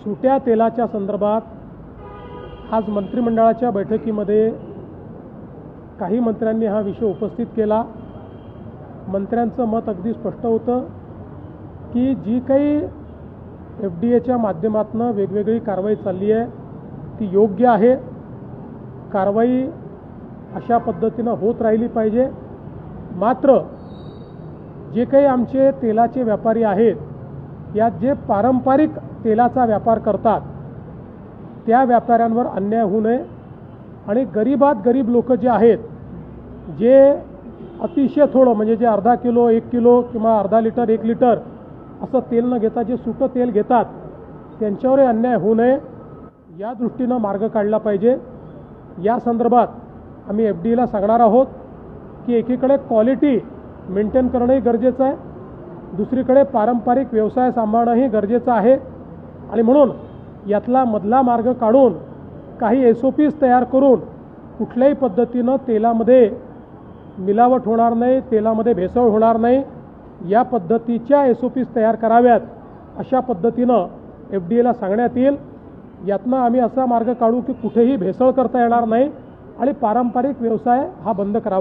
सुट्या तेलाच्या संदर्भात आज मंत्रिमंडळाच्या बैठकीमध्ये काही मंत्र्यांनी हा विषय उपस्थित केला। मंत्र्यांचं मत अगदी स्पष्ट होतं की जी काही FDA माध्यमातून वेगवेगळी कारवाई चालली आहे ती योग्य आहे। कारवाई अशा पद्धतीनं होत राहिली पाहिजे। मात्र जे काही आमचे तेलाचे व्यापारी आहेत यात जे पारंपरिक तेलाचा व्यापार करतात त्या व्यापाऱ्यांवर अन्याय होऊ नये आणि गरीबात गरीब लोक जे आहेत जे अतिशय थोडं म्हणजे जे अर्धा किलो 1 किलो किंवा अर्धा लिटर 1 लिटर असं तेल न घेता जे सुटं तेल घेतात त्यांच्यावरही अन्याय होऊ नये या दृष्टीनं मार्ग काढला पाहिजे। या संदर्भात आम्ही FDAला सांगणार आहोत की एकीकडे क्वालिटी मेंटेन करणंही गरजेचं आहे, दुसरीकडे पारंपरिक व्यवसाय सांभाळणंही गरजेचं आहे आणि म्हणून यातला मधला मार्ग काढून काही SOPs तयार करून कुठल्याही पद्धतीनं तेलामध्ये मिलावट होणार नाही, तेलामध्ये भेसळ होणार नाही या पद्धतीच्या SOPs तयार कराव्यात अशा पद्धतीनं FDAला सांगण्यात येईल। यातनं आम्ही असा मार्ग काढू की कुठेही भेसळ करता येणार नाही आणि पारंपरिक व्यवसाय हा बंद करावा।